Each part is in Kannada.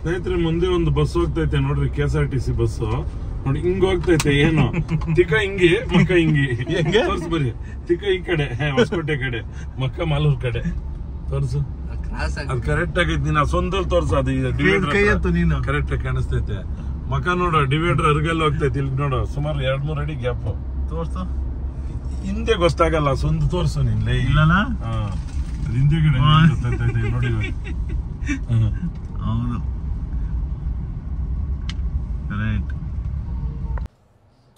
ಸ್ನೇಹಿತರೆ ಮುಂದೆ ಒಂದು ಬಸ್ ಹೋಗ್ತೈತೆ ನೋಡ್ರಿ, KSRTC ಬಸ್ ನೋಡಿ, ಹಿಂಗ್ ಹೋಗ್ತೈತೆ. ಏನು ತಿಕ್ಕ ಹಿಂಗಿ ಮಕ್ಕ ಹಿಂಗಿ ತೋರ್ಸ್ ಬರಿ. ತಿಕ್ಕ ಈ ಕಡೆ ಹೊಸಕೋಟೆ ಕಡೆ, ಮಕ್ಕ ಮಾಲೂರ್ ಕಡೆ ತೋರ್ಸು. ಅದು ಕರೆಕ್ಟ್ ಆಗೈತಿ. ನೀನ್ ಸ್ವಂದಲ್ಲಿ ತೋರ್ಸು. ಅದು ಕರೆಕ್ಟ್ ಆಗಿ ಕಾಣಿಸ್ತೈತೆ. ಮಕ್ಕ ನೋಡ, ಡಿವೈಡರ್ ಅರ್ಗೆಲ್ಲ ಹೋಗ್ತೈತಿ. ಇಲ್ಲಿ ನೋಡು, ಸುಮಾರು 2-3 ಅಡಿ ಗ್ಯಾಪ್ ತೋರ್ಸು. ಹಿಂದೆ ಗೊತ್ತಾಗಲ್ಲ, ಸ್ವಂತ ತೋರ್ಸು. ನಿನ್ ಇಲ್ಲ ಹಿಂದೆ ಕಡೆ ನೋಡಿ. ಹೌದು,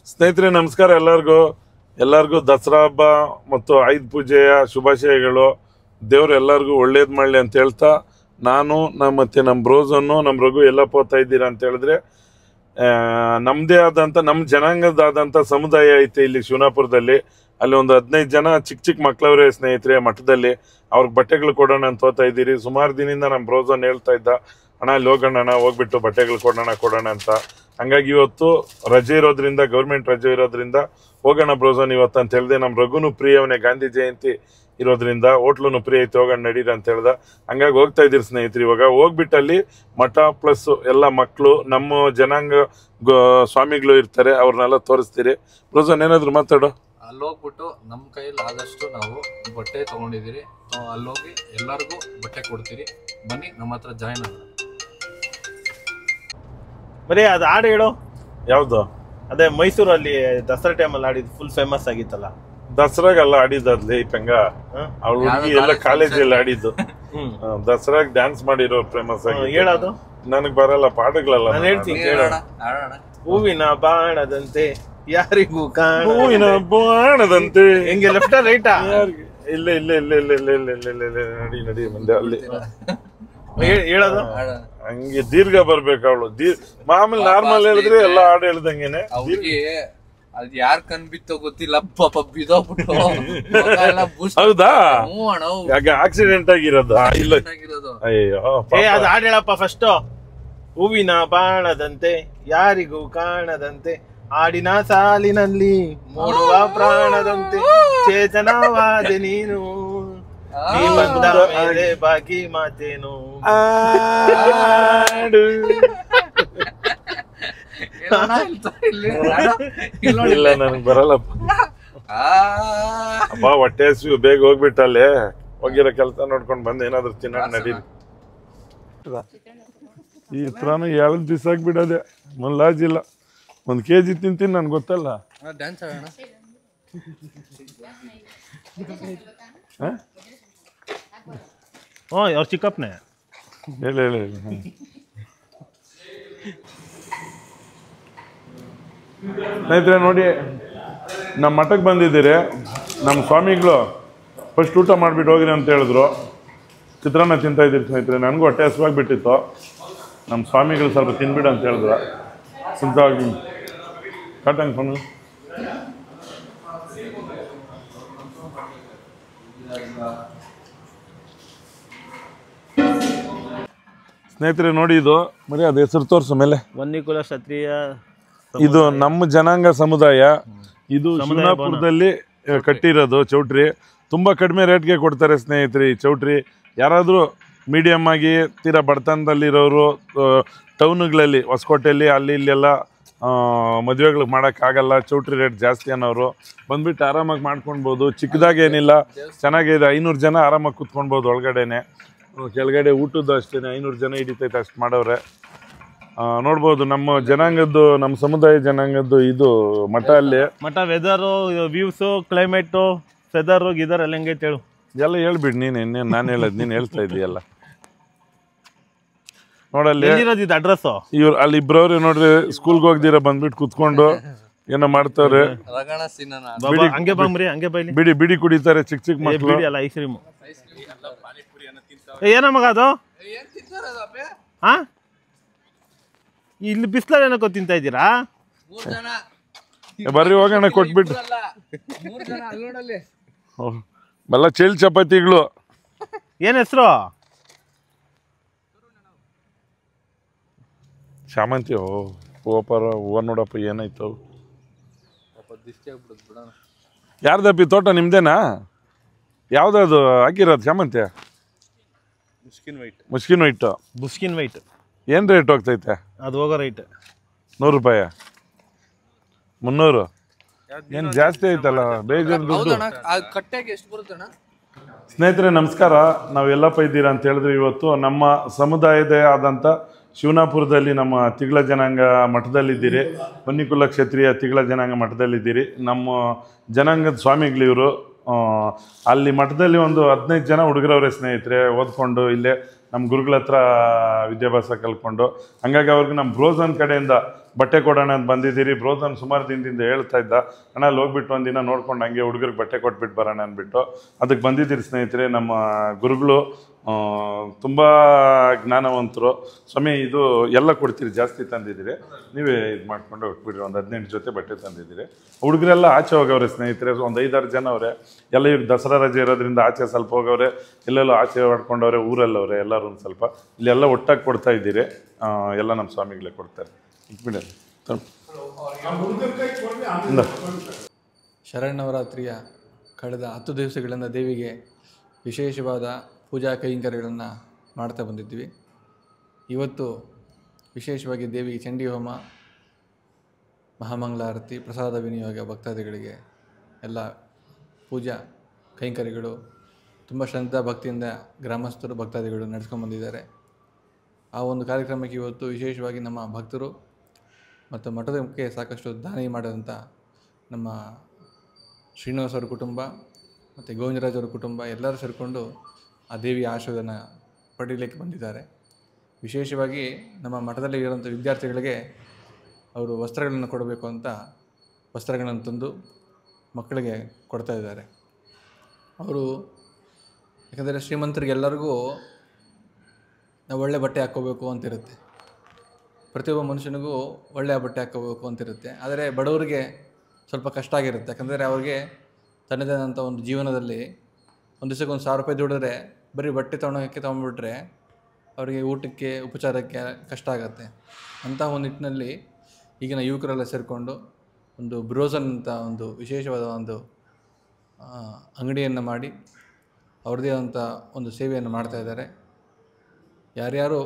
ಸ್ನೇಹಿತರೆ ನಮಸ್ಕಾರ. ಎಲ್ಲರಿಗೂ ದಸರಾ ಹಬ್ಬ ಮತ್ತು ಆಯುಧ ಪೂಜೆಯ ಶುಭಾಶಯಗಳು. ದೇವ್ರು ಎಲ್ಲರಿಗೂ ಒಳ್ಳೇದ್ ಮಾಡ್ಲಿ ಅಂತ ಹೇಳ್ತಾ, ನಾನು ಮತ್ತೆ ನಮ್ಮ ಬ್ರೋಸನ್ನು ನಮ್ಮ ರಘು ಎಲ್ಲ ಹೋಗ್ತಾ ಇದ್ದೀರಾ ಅಂತ ಹೇಳಿದ್ರೆ, ನಮ್ದೇ ಆದಂತ ನಮ್ಮ ಜನಾಂಗದಾದಂತ ಸಮುದಾಯ ಐತೆ ಇಲ್ಲಿ ಶಿವನಾಪುರದಲ್ಲಿ. ಅಲ್ಲಿ ಒಂದು 15 ಜನ ಚಿಕ್ಕ ಮಕ್ಳವ್ರೆ ಸ್ನೇಹಿತರೆ ಮಠದಲ್ಲಿ. ಅವ್ರಿಗೆ ಬಟ್ಟೆಗಳು ಕೊಡೋಣ ಅಂತ ಹೋಗ್ತಾ ಇದ್ದೀರಿ. ಸುಮಾರು ದಿನದಿಂದ ನಮ್ಮ ಬ್ರೋಸನ್ ಹೇಳ್ತಾ ಇದ್ದ, ಅಣ್ಣ ಅಲ್ಲಿ ಹೋಗೋಣ, ಹೋಗ್ಬಿಟ್ಟು ಬಟ್ಟೆಗಳು ಕೊಡೋಣ ಅಂತ. ಹಂಗಾಗಿ ಇವತ್ತು ರಜೆ ಇರೋದ್ರಿಂದ, ಗೌರ್ಮೆಂಟ್ ರಜೆ ಇರೋದ್ರಿಂದ ಹೋಗೋಣ ಬ್ರೋಸನ್ ಇವತ್ತು ಅಂತ ಹೇಳ್ದೆ. ನಮ್ಮ ರಘುನು ಪ್ರಿಯವನೇ, ಗಾಂಧಿ ಜಯಂತಿ ಇರೋದ್ರಿಂದ ಹೋಟ್ಲುನು ಫ್ರೀ ಐತಿ, ಹೋಗೋಣ ನಡೀರ ಅಂತ ಹೇಳ್ದ. ಹಂಗಾಗಿ ಹೋಗ್ತಾ ಇದ್ದೀರಿ ಸ್ನೇಹಿತರೆ. ಇವಾಗ ಹೋಗ್ಬಿಟ್ಟಲ್ಲಿ ಮಠ ಪ್ಲಸ್ ಎಲ್ಲ ಮಕ್ಕಳು, ನಮ್ಮ ಜನಾಂಗ ಸ್ವಾಮಿಗಳು ಇರ್ತಾರೆ, ಅವ್ರನ್ನೆಲ್ಲ ತೋರಿಸ್ತೀರಿ. ಬ್ರೋಸನ್ ಏನಾದ್ರು ಮಾತಾಡೋ. ಅಲ್ಲಿ ಹೋಗ್ಬಿಟ್ಟು ನಮ್ಮ ಕೈಯಲ್ಲಿ ಆದಷ್ಟು ನಾವು ಬಟ್ಟೆ ತಗೊಂಡಿದ್ದೀರಿ. ಅಲ್ಲಿ ಹೋಗಿ ಎಲ್ಲರಿಗೂ ಬಟ್ಟೆ ಕೊಡ್ತೀರಿ. ಬನ್ನಿ ನಮ್ಮ ಹತ್ರ ಜಾಯ್ನ್ ಆಗೋಣ. ಬರೀ ಅದು ಹಾಡು ಹೇಳು. ಯಾವ್ದು? ಅದೇ ಮೈಸೂರಲ್ಲಿ ದಸರಾ ಟೈಮಲ್ಲಿ ಆಡಿದ್ ಫುಲ್ ಫೇಮಸ್ ಆಗಿತ್ತಲ್ಲ. ದಸರಾಗೆಲ್ಲ ಆಡಿದ್ಲಿ ಪೆಂಗ, ಅವಳ ಹುಡುಗಿ ಎಲ್ಲ ಕಾಲೇಜಲ್ಲಿ ಆಡಿದ್ದು. ದಸರಾಗ್ ಡ್ಯಾನ್ಸ್ ಮಾಡಿರೋ ಫೇಮಸ್ ಆಗಿ. ಹೇಳೋದು ನನಗ್ ಬರಲ್ಲ ಪಾಠಗಳೆಲ್ಲ. ನಾನು ಹೇಳ್ತೀನಿ ಕೇಳೋಣ. ಹೂವಿನ ಬಾಣದಂತೆ ಯಾರಿಗೂ ಕಾಣ, ಹೂವಿನ ಬಾಣದಂತೆ. ಹೆಂಗೆ ಲೆಫ್ಟ್ ರೈಟಾ? ಇಲ್ಲ ನಡಿ ಮುಂದೆ ಅಲ್ಲಿ ಹೇಳೋದು. ಹಂಗೆ ದೀರ್ಘ ಬರ್ಬೇಕು ಅವಳು. ಮಾಮೂಲಿ ನಾರ್ಮಲ್ ಹೇಳಿದ್ರೆ ಎಲ್ಲ ಹಾಡು ಹೇಳ್ದಂಗೆನೆ. ಅದ್ ಯಾರ್ ಕಣ್ ಬಿತ್ತೋ ಗೊತ್ತಿಲ್ಲ, ಪಾಪ ಬಿದ್ದೋಗ್ಬಿಟ್ಟು. ಹೌದಾ? ಆಕ್ಸಿಡೆಂಟ್ ಆಗಿರೋದು? ಇಲ್ಲ ಅಯ್ಯೋ, ಅದು ಹಾಡು ಹೇಳಪ್ಪ ಫಸ್ಟ್. ಹೂವಿನ ಬಾಣದಂತೆ ಯಾರಿಗೂ ಕಾಣದಂತೆ, ಹಾಡಿನ ಸಾಲಿನಲ್ಲಿ ಮೂಡುವ ಪ್ರಾಣದಂತೆ ಚೇತನವಾದೆ ನೀನು, ನೀ ಬಂದ ಮೇಲೆ ಬಾಕಿ ಮಾತೇನು. ಇಲ್ಲ ನನಗ್ ಬರಲ್ಲಪ್ಪ. ಅಪ್ಪ ಹೊಟ್ಟೆ ಹಸಿವು, ಬೇಗ ಹೋಗ್ಬಿಟ್ಟಲ್ಲೇ ಹೋಗಿರೋ ಕೆಲಸ ನೋಡ್ಕೊಂಡ್ ಬಂದ್ ಏನಾದ್ರು ತಿನ್ನೋಣ ನಡೀರಿ. ಈ ಹತ್ರನು 2 ದಿವಸ ಆಗ್ಬಿಡೋದೆ, ಮುಲ್ಲಾಜಿಲ್ಲ. 1 kg ತಿಂತೀನಿ, ನನ್ಗೆ ಗೊತ್ತಲ್ಲ. ಅವ್ರ ಚಿಕ್ಕಪ್ಪನೇ ಹೇಳಿ. ಸ್ನೇಹಿತರೆ ನೋಡಿ, ನಮ್ಮ ಮಠಕ್ಕೆ ಬಂದಿದ್ದೀರಿ. ನಮ್ಮ ಸ್ವಾಮಿಗಳು ಫಸ್ಟ್ ಊಟ ಮಾಡಿಬಿಟ್ಟು ಹೋಗಿರಿ ಅಂತ ಹೇಳಿದ್ರು. ಚಿತ್ರಾನ್ನ ತಿಂತಾ ಇದ್ದೀರಿ ಸ್ನೇಹಿತರೆ. ನನಗೂ ಹೊಟ್ಟೆ ಹಸುವಾಗಿಬಿಟ್ಟಿತ್ತು. ನಮ್ಮ ಸ್ವಾಮಿಗಳು ಸ್ವಲ್ಪ ತಿನ್ಬಿಡು ಅಂತ ಹೇಳಿದ್ರು. ಸಿಂತಾಗಿ ಕಟ್ಟಂಗೆ ಸ್ವಾಮಿ. ಸ್ನೇಹಿತರೆ ನೋಡಿ, ಇದು ಮರಿ ಅದು ಹೆಸರು ತೋರಿಸು ಮೇಲೆ. ವನ್ನಿಕುಲ ಕ್ಷತ್ರಿಯ. ಇದು ನಮ್ಮ ಜನಾಂಗ ಸಮುದಾಯ. ಇದು ಶಿವನಾಪುರದಲ್ಲಿ ಕಟ್ಟಿರೋದು ಚೌಟ್ರಿ. ತುಂಬ ಕಡಿಮೆ ರೇಟ್ಗೆ ಕೊಡ್ತಾರೆ ಸ್ನೇಹಿತರೆ ಈ ಚೌಟ್ರಿ. ಯಾರಾದರೂ ಮೀಡಿಯಮ್ ಆಗಿ ತೀರಾ ಬಡತನದಲ್ಲಿರೋರು, ಟೌನ್ಗಳಲ್ಲಿ ಹೊಸಕೋಟೆಯಲ್ಲಿ ಅಲ್ಲಿ ಇಲ್ಲೆಲ್ಲ ಮದುವೆಗಳಿಗೆ ಮಾಡೋಕ್ಕಾಗಲ್ಲ, ಚೌಟ್ರಿ ರೇಟ್ ಜಾಸ್ತಿ ಅನ್ನೋರು ಬಂದ್ಬಿಟ್ಟು ಆರಾಮಾಗಿ ಮಾಡ್ಕೊಳ್ಬೋದು. ಚಿಕ್ಕದಾಗೇನಿಲ್ಲ, ಚೆನ್ನಾಗಿದೆ. 500 ಜನ ಆರಾಮಾಗಿ ಕೂತ್ಕೊಳ್ಬೋದು ಒಳಗಡೆನೆ. ಕೆಳಗಡೆ ಊಟದ್ದು ಅಷ್ಟೇ 500 ಜನ ಹಿಡಿತೈತೆ, ಅಷ್ಟು ಮಾಡವ್ರೆ. ನೋಡ್ಬೋದು ನಮ್ಮ ಜನಾಂಗದ್ದು, ನಮ್ಮ ಸಮುದಾಯ ಜನಾಂಗದ್ದು ಇದು ಮಠ. ಅಲ್ಲಿ ಮಠ ವೆದರು, ವ್ಯೂಸು, ಕ್ಲೈಮೇಟು, ಫೆದರು ಗಿದರ್ ಎಲ್ಲ ಹೆಂಗೈತೆ ಹೇಳು. ಎಲ್ಲ ಹೇಳ್ಬಿಡಿ ನೀನು. ನಾನು ಹೇಳೋದು ನೀನು ಹೇಳ್ತಾ ಇದ್ದೀಯಲ್ಲ. ನೋಡಲ್ಲಿ ಅಡ್ರೆಸ್ ಇವ್ರು ಅಲ್ಲಿ ಇಬ್ಬರವ್ರೆ ನೋಡ್ರಿ, ಸ್ಕೂಲ್ಗೆ ಹೋಗ್ದಿರ ಬಂದ್ಬಿಟ್ಟು ಕುತ್ಕೊಂಡು ಏನೋ ಮಾಡ್ತಾರೆ. ಬಿಡಿ ಕುಡಿತಾರೆ ಚಿಕ್ಕ ಮಕ್ಕಳು. ಐಸ್ ಕ್ರೀಮ್ ಏನ ಮಗ ಅದು? ಹಾ, ಇಲ್ಲಿ ಬಿಸ್ಲಲ್ಲಿ ಏನಕ್ಕೋ ತಿಂತಾ ಇದ್ದೀರಾ? ಬರ್ರಿ ಹೋಗೋಣ ಕೊಟ್ಬಿಟ್ಟು. ಎಲ್ಲ ಚೇಲ್ ಚಪಾತಿಗಳು. ಏನ್ ಹೆಸರು? ಶಾಮಂತಿ. ಹೂವಪ್ಪರ ಹೂವ ನೋಡಪ್ಪ ಏನಾಯ್ತು. ಯಾರ್ದಪ್ಪಿ ತೋಟ? ನಿಮ್ದೇನಾ? ಯಾವ್ದದು ಹಾಕಿರೋದು ಶಾಮಂತಿ? ಮುಸ್ಕಿನ್ ವೈಟ್. ಮುಸ್ಕಿನ್ ವೈಟ್. ಬುಸ್ಕಿನ್ ವೈಟ್. ಏನು ರೇಟ್ ಹೋಗ್ತೈತೆ? ಅದು ಹೋಗೋ ರೈಟ್ 100 ರೂಪಾಯಿ, 300. ಏನು ಜಾಸ್ತಿ ಐತಲ್ಲ, ಬೇಜಾರು ದುಡ್ಡು. ಕಟ್ಟೆಗೆ ಎಷ್ಟು ಬರುತ್ತಣ್ಣ? ಸ್ನೇಹಿತರೆ ನಮಸ್ಕಾರ, ನಾವು ಎಲ್ಲಪ್ಪ ಇದ್ದೀರಾ ಅಂತ ಹೇಳಿದ್ರೆ ಇವತ್ತು ನಮ್ಮ ಸಮುದಾಯದ ಆದಂಥ ಶಿವನಾಪುರದಲ್ಲಿ ನಮ್ಮ ತಿಗಳ ಜನಾಂಗ ಮಠದಲ್ಲಿದ್ದೀರಿ. ಬನ್ನಿಕುಲ ಕ್ಷತ್ರಿಯ ತಿಗಳ ಜನಾಂಗ ಮಠದಲ್ಲಿದ್ದೀರಿ. ನಮ್ಮ ಜನಾಂಗದ ಸ್ವಾಮಿಗಳಿವರು. ಅಲ್ಲಿ ಮಠದಲ್ಲಿ ಒಂದು 15 ಜನ ಹುಡುಗರವ್ರೆ ಸ್ನೇಹಿತರೆ, ಓದ್ಕೊಂಡು ಇಲ್ಲೇ ನಮ್ಮ ಗುರುಗಳ ಹತ್ರ ವಿದ್ಯಾಭ್ಯಾಸ ಕಲ್ತ್ಕೊಂಡು. ಹಂಗಾಗಿ ಅವ್ರಿಗೆ ನಮ್ಮ ಬ್ರೋಸನ್ ಕಡೆಯಿಂದ ಬಟ್ಟೆ ಕೊಡೋಣ ಅಂತ ಬಂದಿದ್ದೀರಿ. ಬ್ರೋಸನ್ ಸುಮಾರು ದಿನದಿಂದ ಹೇಳ್ತಾ ಇದ್ದ, ಅಣ್ಣ ಅಲ್ಲಿ ಹೋಗ್ಬಿಟ್ಟು ಒಂದಿನ ನೋಡ್ಕೊಂಡು ಹಂಗೆ ಹುಡುಗರಿಗೆ ಬಟ್ಟೆ ಕೊಟ್ಬಿಟ್ಟು ಬರೋಣ ಅಂದ್ಬಿಟ್ಟು ಅದಕ್ಕೆ ಬಂದಿದ್ದೀರಿ ಸ್ನೇಹಿತರೆ. ನಮ್ಮ ಗುರುಗಳು ತುಂಬ ಜ್ಞಾನವಂತರು. ಸ್ವಾಮಿ ಇದು ಎಲ್ಲ ಕೊಡ್ತೀರಿ, ಜಾಸ್ತಿ ತಂದಿದ್ದೀರಿ, ನೀವೇ ಇದು ಮಾಡ್ಕೊಂಡು ಹೋಗ್ಬಿಡ್ರಿ. ಒಂದು 18 ಜೊತೆ ಬಟ್ಟೆ ತಂದಿದ್ದೀರಿ. ಹುಡುಗರೆಲ್ಲ ಆಚೆ ಹೋಗವ್ರೆ ಸ್ನೇಹಿತರೆ, ಒಂದು 5-6 ಜನ ಅವರೇ. ಎಲ್ಲ ಈಗ ದಸರಾ ರಜೆ ಇರೋದ್ರಿಂದ ಆಚೆ ಸ್ವಲ್ಪ ಹೋಗವ್ರೆ, ಎಲ್ಲೆಲ್ಲೋ ಆಚೆ ಹೊಡ್ಕೊಂಡವ್ರೆ, ಊರಲ್ಲವ್ರೆ ಎಲ್ಲರೂ. ಒಂದು ಸ್ವಲ್ಪ ಇಲ್ಲೆಲ್ಲ ಒಟ್ಟಾಗಿ ಕೊಡ್ತಾ ಇದ್ದೀರಿ. ಎಲ್ಲ ನಮ್ಮ ಸ್ವಾಮಿಗಳೇ ಕೊಡ್ತಾರೆ. ಇಟ್ಬಿಡಿ. ಶರನ್ನವರಾತ್ರಿಯ ಕಳೆದ 10 ದಿವಸಗಳಿಂದ ದೇವಿಗೆ ವಿಶೇಷವಾದ ಪೂಜಾ ಕೈಂಕರ್ಯಗಳನ್ನು ಮಾಡ್ತಾ ಬಂದಿದ್ವಿ. ಇವತ್ತು ವಿಶೇಷವಾಗಿ ದೇವಿಗೆ ಚಂಡಿ ಹೋಮ, ಮಹಾಮಂಗಳಾರತಿ, ಪ್ರಸಾದ ವಿನಿಯೋಗ ಭಕ್ತಾದಿಗಳಿಗೆ ಎಲ್ಲ ಪೂಜಾ ಕೈಂಕರ್ಯಗಳು ತುಂಬ ಶ್ರದ್ಧಾ ಭಕ್ತಿಯಿಂದ ಗ್ರಾಮಸ್ಥರು ಭಕ್ತಾದಿಗಳು ನಡೆಸ್ಕೊಂಡು ಬಂದಿದ್ದಾರೆ. ಆ ಒಂದು ಕಾರ್ಯಕ್ರಮಕ್ಕೆ ಇವತ್ತು ವಿಶೇಷವಾಗಿ ನಮ್ಮ ಭಕ್ತರು ಮತ್ತು ಮಠದಕ್ಕೆ ಸಾಕಷ್ಟು ದಾನಿ ಮಾಡಿದಂಥ ನಮ್ಮ ಶ್ರೀನಿವಾಸ್ ಅವ್ರ ಕುಟುಂಬ ಮತ್ತು ಗೋವಿಂದರಾಜ್ ಅವರ ಕುಟುಂಬ ಎಲ್ಲರೂ ಸೇರಿಕೊಂಡು ಆ ದೇವಿಯ ಆಶೀರ್ವಾದನ ಪಡೀಲಿಕ್ಕೆ ಬಂದಿದ್ದಾರೆ. ವಿಶೇಷವಾಗಿ ನಮ್ಮ ಮಠದಲ್ಲಿ ಇರುವಂಥ ವಿದ್ಯಾರ್ಥಿಗಳಿಗೆ ಅವರು ವಸ್ತ್ರಗಳನ್ನು ಕೊಡಬೇಕು ಅಂತ ವಸ್ತ್ರಗಳನ್ನು ತಂದು ಮಕ್ಕಳಿಗೆ ಕೊಡ್ತಾ ಇದ್ದಾರೆ. ಅವರು ಯಾಕಂದರೆ ಶ್ರೀಮಂತರಿಗೆಲ್ಲರಿಗೂ ನಾವು ಒಳ್ಳೆ ಬಟ್ಟೆ ಹಾಕ್ಕೋಬೇಕು ಅಂತಿರುತ್ತೆ, ಪ್ರತಿಯೊಬ್ಬ ಮನುಷ್ಯನಿಗೂ ಒಳ್ಳೆಯ ಬಟ್ಟೆ ಹಾಕ್ಕೋಬೇಕು ಅಂತಿರುತ್ತೆ. ಆದರೆ ಬಡವರಿಗೆ ಸ್ವಲ್ಪ ಕಷ್ಟ ಆಗಿರುತ್ತೆ. ಯಾಕಂದರೆ ಅವ್ರಿಗೆ ತನ್ನದೇ ಆದಂಥ ಒಂದು ಜೀವನದಲ್ಲಿ ಒಂದು ದಿವಸಕ್ಕೆ 1,000 ರೂಪಾಯಿ ದುಡಿದ್ರೆ ಬರೀ ಬಟ್ಟೆ ತೊಗೊಂಡ್ಬಿಟ್ರೆ ಅವರಿಗೆ ಊಟಕ್ಕೆ ಉಪಚಾರಕ್ಕೆ ಕಷ್ಟ ಆಗುತ್ತೆ. ಅಂತಹ ಒಂದು ನಿಟ್ಟಿನಲ್ಲಿ ಈಗಿನ ಯುವಕರೆಲ್ಲ ಸೇರಿಕೊಂಡು ಒಂದು ಬ್ರೋಸನ್ ಅಂತ ಒಂದು ವಿಶೇಷವಾದ ಒಂದು ಅಂಗಡಿಯನ್ನು ಮಾಡಿ ಅವ್ರದ್ದೇ ಆದಂಥ ಒಂದು ಸೇವೆಯನ್ನು ಮಾಡ್ತಾಯಿದ್ದಾರೆ. ಯಾರ್ಯಾರು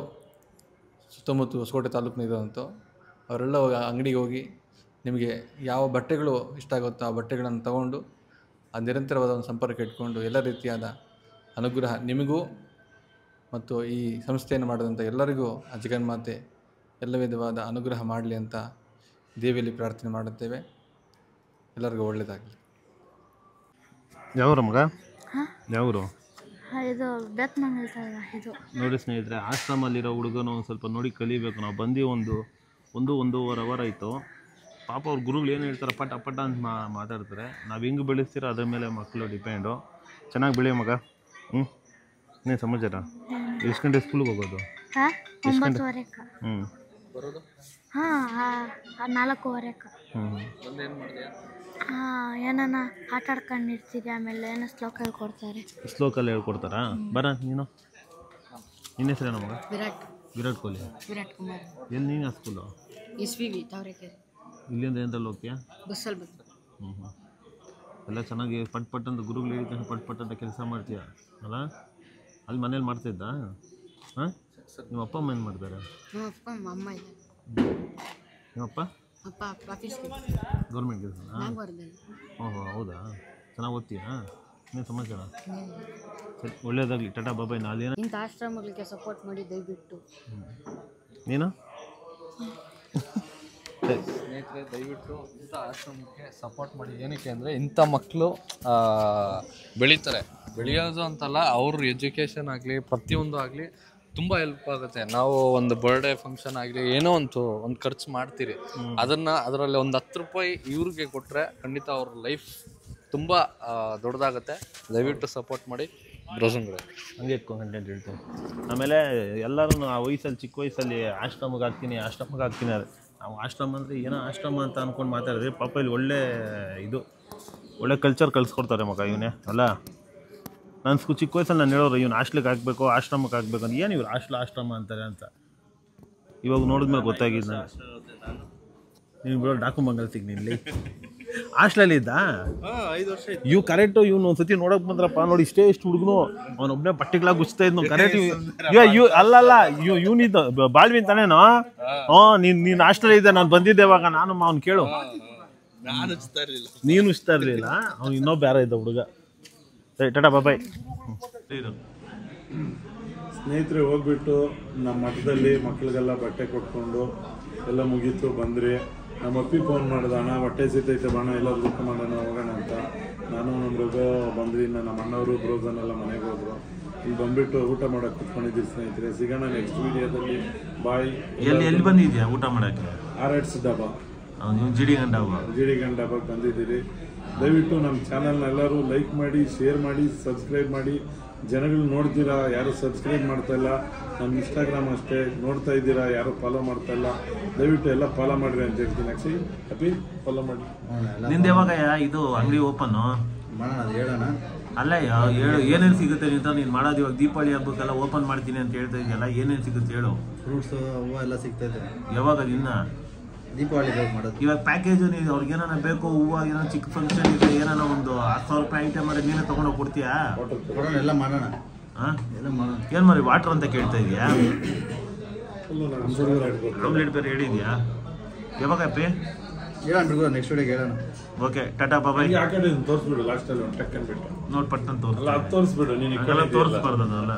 ಸುತ್ತಮುತ್ತ ಹೊಸಕೋಟೆ ತಾಲೂಕಿನಿರೋಂಥ ಅವರೆಲ್ಲ ಅಂಗಡಿಗೆ ಹೋಗಿ ನಿಮಗೆ ಯಾವ ಬಟ್ಟೆಗಳು ಇಷ್ಟ ಆಗುತ್ತೋ ಆ ಬಟ್ಟೆಗಳನ್ನು ತಗೊಂಡು ಆ ನಿರಂತರವಾದ ಒಂದು ಸಂಪರ್ಕ ಇಟ್ಕೊಂಡು ಎಲ್ಲ ರೀತಿಯಾದ ಅನುಗ್ರಹ ನಿಮಗೂ ಮತ್ತು ಈ ಸಂಸ್ಥೆಯನ್ನು ಮಾಡಿದಂಥ ಎಲ್ಲರಿಗೂ ಆ ಜಗನ್ಮಾತೆ ಎಲ್ಲ ವಿಧವಾದ ಅನುಗ್ರಹ ಮಾಡಲಿ ಅಂತ ದೇವಿಯಲ್ಲಿ ಪ್ರಾರ್ಥನೆ ಮಾಡುತ್ತೇವೆ. ಎಲ್ಲರಿಗೂ ಒಳ್ಳೆಯದಾಗಲಿ. ಯಾವ್ರ ಮಗ? ಯಾವರು? ಇದು ಬೆತ್ಮಂಗಲ ಇದು. ನೋಡಿ ಸ್ನೇಹಿತರೆ, ಆಶ್ರಮಲ್ಲಿರೋ ಹುಡುಗನು ಒಂದು ಸ್ವಲ್ಪ ನೋಡಿ ಕಲಿಬೇಕು. ನಾವು ಬಂದು ಒಂದೂವರೆ ಅವರ್ ಆಯಿತು. ಪಾಪ ಅವ್ರ ಗುರುಗಳು ಏನು ಹೇಳ್ತಾರೆ ಪಟ ಪಟ ಅಂತ ಮಾತಾಡ್ತಾರೆ. ನಾವು ಹೆಂಗೆ ಬೆಳೆಸ್ತೀರೋ ಅದ್ರ ಮೇಲೆ ಮಕ್ಕಳು ಡಿಪೆಂಡು. ಚೆನ್ನಾಗಿ ಬೆಳೆಯೋ ಮಗ. ಇನ್ನೇನು ಸಮಾಚಾರ? ಎಷ್ಟು ಗಂಟೆ ಸ್ಕೂಲಿಗೆ ಹೋಗೋದು? 9:30. ಬರೋದು? 4:15. ಏನು ಮಾಡಿದೆ? ಏನಾನ ಆಟ ಆಡ್ಕೊಂಡಿರ್ತೀರಿ, ಆಮೇಲೆ ಏನೋ ಶ್ಲೋಕ ಹೇಳ್ಕೊಡ್ತಾರೆ. ಶ್ಲೋಕಲ್ಲಿ ಹೇಳ್ಕೊಡ್ತಾರಾ? ಬರ ನೀನು. ನಿನ್ನ ಹೆಸರೇನು ಮಗ? ವಿರಾಟ್ ಕೊಹ್ಲಿ. ವಿರಾಟ್ ಕುಮಾರ್. ಎಲ್ಲಿ ನೀನು ಸ್ಕೂಲು? SVV ತಾವರೆಕೆರೆ. ಇಲ್ಲಿಂದ ಎಂದಲ್ಲಿ ಹೋಗ್ತೀಯಾ? ಬಸ್ಸಲ್ಲಿ ಬಂದು. ಎಲ್ಲ ಚೆನ್ನಾಗಿ ಪಟ್ ಅಂತ ಗುರುಗಳು ಹೇಳಿದ ಪಟ್ ಅಂತ ಕೆಲಸ ಮಾಡ್ತೀಯ ಅಲ್ಲ? ಅಲ್ಲಿ ಮನೇಲಿ ಮಾಡ್ತಿದ್ದ? ಹಾಂ, ನಿಮ್ಮ ಅಪ್ಪ ಅಮ್ಮ ಏನು ಮಾಡ್ತಾರೆ? ನಮ್ಮ ಅಪ್ಪ ಅಮ್ಮ ಇದೆ. ನಿಮ್ಮಪ್ಪ? ಅಪ್ಪ ಆಫೀಸ್ ಗೌರ್ಮೆಂಟ್ ಕೆಲಸನಾ? ಓಹೋ, ಹೌದಾ? ಚೆನ್ನಾಗಿ ಓದ್ತೀಯಾ? ಇನ್ನೇನು ಸಮಾಚಾರ? ಸರಿ, ಒಳ್ಳೇದಾಗಲಿ. ಟಾಟಾ ಬಾಬಾಯ್. ನಾಳೆ ಇಂಥ ಆಶ್ರಮಗಳಿಗೆ ಸಪೋರ್ಟ್ ಮಾಡಿ ದಯವಿಟ್ಟು. ನೀನು ಸ್ನೇಹಿತರೆ ದಯವಿಟ್ಟು ಇಂಥ ಆಶ್ರಮಕ್ಕೆ ಸಪೋರ್ಟ್ ಮಾಡಿ. ಏನಕ್ಕೆ ಅಂದರೆ ಇಂಥ ಮಕ್ಕಳು ಬೆಳೀತಾರೆ. ಬೆಳೆಯೋದು ಅಂತಲ್ಲ, ಅವ್ರ ಎಜುಕೇಷನ್ ಆಗಲಿ ಪ್ರತಿಯೊಂದು ಆಗಲಿ ತುಂಬ ಹೆಲ್ಪ್ ಆಗುತ್ತೆ. ನಾವು ಒಂದು ಬರ್ಡೇ ಫಂಕ್ಷನ್ ಆಗಲಿ ಏನೋ ಒಂದು ಖರ್ಚು ಮಾಡ್ತೀರಿ, ಅದರಲ್ಲಿ ಒಂದು 10 ರೂಪಾಯಿ ಇವ್ರಿಗೆ ಕೊಟ್ಟರೆ ಖಂಡಿತ ಅವ್ರ ಲೈಫ್ ತುಂಬ ದೊಡ್ಡದಾಗುತ್ತೆ. ದಯವಿಟ್ಟು ಸಪೋರ್ಟ್ ಮಾಡಿ ಬ್ರೋಸನ್ಗಳು. ಹಂಗೆ ಇಟ್ಕೊಂಡು ಕಂಟೆಂಟ್ ಹೇಳ್ತೀನಿ. ಆಮೇಲೆ ಎಲ್ಲರೂ ಆ ವಯಸ್ಸಲ್ಲಿ, ಚಿಕ್ಕ ವಯಸ್ಸಲ್ಲಿ ಆಶ್ರಮಕ್ಕೆ ಹಾಕ್ತೀನಿ ನಾವು ಆಶ್ರಮ ಅಂದರೆ ಏನೋ ಆಶ್ರಮ ಅಂತ ಅಂದ್ಕೊಂಡು ಮಾತಾಡಿದ್ರೆ ಪಾಪ ಇಲ್ಲಿ ಒಳ್ಳೆ ಕಲ್ಚರ್ ಕಲಿಸ್ಕೊಡ್ತಾರೆ ಮಗ ಇವನೇ ಅಲ್ಲ. ನಾನು ಚಿಕ್ಕ ವಯಸ್ಸಲ್ಲಿ ನಾನು ಹೇಳೋರು ಇವ್ನು ಹಾಸ್ಟ್ಲಿಗೆ ಹಾಕಬೇಕು, ಆಶ್ರಮಕ್ಕೆ ಹಾಕ್ಬೇಕು ಅಂತ. ಏನು ಇವ್ರು ಆಶ್ರಮ ಅಂತಾರೆ ಅಂತ ಇವಾಗ ನೋಡಿದ್ಮೇಲೆ ಗೊತ್ತಾಗಿದ್ದು ನಾನು. ನೀನು ಬಿಡೋ ಡಾಕು ಮಂಗಲ್ ಸಿಗ್ ನಿಲ್ಲಿ. ಹಾಸ್ಟೆಲಲ್ಲಿ ಇದ್ದ 5 ವರ್ಷ ಇತ್ತು. ಇವ್ ಕರೆಕ್ಟ್ ಇವ್ನು ಒಂದ್ಸತಿ ನೋಡಕ್ ಬಂದ್ರಪ್ಪ ನೋಡಿ ಇಷ್ಟೇ ಇಷ್ಟು ಹುಡುಗನು ಅವನೊಬ್ಬನೇ ಪಟ್ಟಿಗಳಾಗಿ ಗುಚ್ತಾ ಇದ್ನು ಕರೆಕ್ಟ್ ಅಲ್ಲಲ್ಲ ಇವ್ನಿದ್ದ ಬಾಳ್ವಿನ್ ತಾನೇನೋ ನೀನ್ ಹಾಸ್ಟೆಲ್ ಇದ್ದ ನಾನು ಬಂದಿದ್ದೆ ಇವಾಗ ನಾನು ಅವ್ನು ಕೇಳು ನಾನು ಹಚ್ತಾ ಇರ್ಲಿಲ್ಲ, ನೀನು ಇಷ್ಟ ಇರ್ಲಿಲ್ಲ ಅವ್ನು ಇನ್ನೊಬ್ಬ ಯಾರ ಇದ್ದ ಹುಡುಗ. ಸರಿ ಟಾಟಾ ಬಾಯ್. ಸ್ನೇಹಿತರೆ ಹೋಗ್ಬಿಟ್ಟು ನಮ್ಮ ಮಠದಲ್ಲಿ ಮಕ್ಕಳಿಗೆಲ್ಲ ಬಟ್ಟೆ ಕೊಟ್ಕೊಂಡು ಎಲ್ಲ ಮುಗೀತು ಬಂದ್ರಿ. ನಮ್ಮ ಅಪ್ಪಿ ಫೋನ್ ಮಾಡ್ದೆ, ಅಣ್ಣ ಹೊಟ್ಟೆ ಸಿತೈತೆ ಬಣ್ಣ ಎಲ್ಲ ಊಟ ಮಾಡೋಣ ಹೋಗೋಣ ಅಂತ. ನಾನು ನಮ್ಮ ಮೃಗ ಬಂದ್ರಿ, ನಮ್ಮ ಅಣ್ಣವರು ಬ್ರೋಸನ್ ಎಲ್ಲ ಮನೆಗೆ ಹೋದ್ರು. ಇಲ್ಲಿ ಬಂದ್ಬಿಟ್ಟು ಊಟ ಮಾಡೋಕೆ ಕುತ್ಕೊಂಡಿದ್ದೀವಿ ಸ್ನೇಹಿತರೆ. ಸಿಗೋಣ ನೆಕ್ಸ್ಟ್ ವಿಡಿಯೋದಲ್ಲಿ. ಬಾಯ್. ಎಲ್ಲಿ ಬಂದಿದ್ಯಾ ಊಟ ಮಾಡಕ್ಕೆ? RX ಡಬ್ಬ, ಜಿಡಿ ಡಬ್ಬಕ್ಕೆ ಬಂದಿದ್ದೀರಿ. ದಯವಿಟ್ಟು ನಮ್ಮ ಚಾನಲ್ನ ಎಲ್ಲರೂ ಲೈಕ್ ಮಾಡಿ, ಶೇರ್ ಮಾಡಿ, ಸಬ್ಸ್ಕ್ರೈಬ್ ಮಾಡಿ. ಜನಗಳು ನೋಡ್ತೀರಾ, ಯಾರು ಸಬ್ಸ್ಕ್ರೈಬ್ ಮಾಡ್ತಾ ಇಲ್ಲ. ನಮ್ಮ ಇನ್ಸ್ಟಾಗ್ರಾಮ್ ಅಷ್ಟೇ ನೋಡ್ತಾ ಇದ್ದೀರಾ, ಯಾರು ಫಾಲೋ ಮಾಡ್ತಾ ಇಲ್ಲ. ದಯವಿಟ್ಟು ಎಲ್ಲ ಫಾಲೋ ಮಾಡಿರಿ ಅಂತ ಹೇಳ್ತೀನಿ. ಅಕ್ಷಯ್ ಅಪ್ಪಿ ಫಾಲೋ ಮಾಡಿ. ನಿಂದು ಯಾವಾಗ ಇದು ಅಂಗಡಿ ಓಪನ್ ಮಾಡೋಣ, ಅದು ಹೇಳೋಣ. ಅಲ್ಲ ಹೇಳು ಏನೇನು ಸಿಗುತ್ತೆ ಅಂತ ನೀನು ಮಾಡೋದು. ಇವಾಗ ದೀಪಾವಳಿ ಹಬ್ಬಕ್ಕೆಲ್ಲ ಓಪನ್ ಮಾಡ್ತೀನಿ ಅಂತ ಹೇಳ್ತಾ ಇದೆಯಲ್ಲ, ಏನೇನು ಸಿಗುತ್ತೆ ಹೇಳು. ಫ್ರೂಟ್ಸ್ ಹೂವು ಎಲ್ಲ ಸಿಗ್ತೈತೆ. ಯಾವಾಗ ಇನ್ನ ದೀಪಾವಳಿ ಮಾಡೋದು. ಇವಾಗ ಪ್ಯಾಕೇಜ್ ನೀವು ಅವ್ರಿಗೆ ಏನಾರ ಬೇಕು, ಹೂವು ಏನೋ ಚಿಕ್ಕ ಫಂಕ್ಷನ್ ಇದೆ, ಏನಾರ ಒಂದು 10,000 ರೂಪಾಯಿ ಐಟಮ್ ಅರೆ ನೀನೇ ತೊಗೊಂಡೋಗಿ ಕೊಡ್ತೀಯಾ? ಕೊಡೋಣ, ಎಲ್ಲ ಮಾಡೋಣ. ಹಾಂ ಎಲ್ಲ ಮಾಡೋಣ. ಏನು ಮಾಡಿ ವಾಟ್ರ್ ಅಂತ ಕೇಳ್ತಾ ಇದೆಯಾ? ಆಮ್ಲೆಟ್ ಬೇರೆ ಹೇಳಿದ್ಯಾ? ಯಾವಾಗ ಅಪ್ಪಿ ಹೇಳೋಣ ಬಿಡ್ಬೋದು, ನೆಕ್ಸ್ಟ್ ವಿಡಿಯೋಗೆ ಹೇಳೋಣ. ಓಕೆ ಟಾಟಾ ಬಾಯ್. ಆ ಕಡೆ ತೋರಿಸ್ಬಿಡು ಲಾಸ್ಟಲ್ಲಿ ಒಂದು ಟಕ್ ಅಂದ್ಬಿಟ್ಟು. ನೋಡ್ ಪಟ್ಟಂತ ಅಲ್ಲ ಅದು ತೋರಿಸ್ಬಿಡು ನೀನು. ತೋರಿಸ್ಬಾರ್ದಲ್ಲ.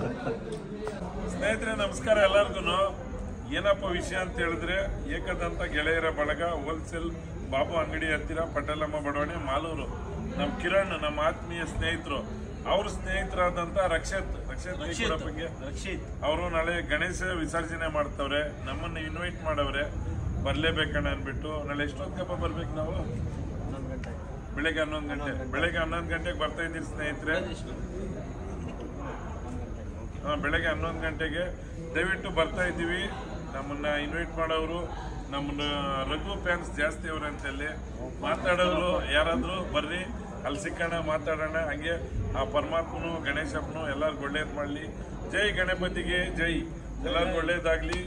ಸ್ನೇಹಿತರೆ ನಮಸ್ಕಾರ ಎಲ್ಲರಿಗೂ. ಏನಪ್ಪ ವಿಷಯ ಅಂತ ಹೇಳಿದ್ರೆ, ಏಕದಂತ ಗೆಳೆಯರ ಬಳಗ ಹೋಲ್ಸೇಲ್ ಬಾಬು ಅಂಗಡಿ ಹತ್ತಿರ ಪಟೇಲಮ್ಮ ಬಡಾವಣೆ ಮಾಲೂರು. ನಮ್ಮ ಕಿರಣ್ ನಮ್ಮ ಆತ್ಮೀಯ ಸ್ನೇಹಿತರು, ಅವ್ರ ಸ್ನೇಹಿತರಾದಂತ ರಕ್ಷಿತ್ ಅವರು ನಾಳೆ ಗಣೇಶ ವಿಸರ್ಜನೆ ಮಾಡ್ತವ್ರೆ. ನಮ್ಮನ್ನ ಇನ್ವೈಟ್ ಮಾಡವ್ರೆ, ಬರ್ಲೇಬೇಕಣ್ಣ ಅನ್ಬಿಟ್ಟು. ನಾಳೆ ಎಷ್ಟೊತ್ತಿಗಪ್ಪ ಬರ್ಬೇಕು ನಾವು? ಬೆಳಗ್ಗೆ 11 ಗಂಟೆಗೆ ಬರ್ತಾ ಇದ್ದೀರಿ ಸ್ನೇಹಿತರೆ. ಬೆಳಗ್ಗೆ 11 ಗಂಟೆಗೆ ದಯವಿಟ್ಟು ಬರ್ತಾ ಇದ್ದೀವಿ. ನಮ್ಮನ್ನ ಇನ್ವೈಟ್ ಮಾಡೋರು ನಮ್ಮನ್ನ ರಘು ಫ್ಯಾನ್ಸ್ ಜಾಸ್ತಿ ಅವ್ರೆ ಅಂತಲ್ಲಿ ಮಾತಾಡೋರು ಯಾರಾದ್ರೂ ಬರ್ರಿ, ಅಲ್ಲಿ ಸಿಕ್ಕಣ ಮಾತಾಡೋಣ. ಹಂಗೆ ಆ ಪರಮಾತ್ಮನು ಗಣೇಶಪ್ಪನು ಎಲ್ಲರಿಗೂ ಒಳ್ಳೇದು ಮಾಡಲಿ. ಜೈ ಗಣಪತಿಗೆ ಜೈ. ಎಲ್ಲರಿಗೂ ಒಳ್ಳೇದಾಗ್ಲಿ.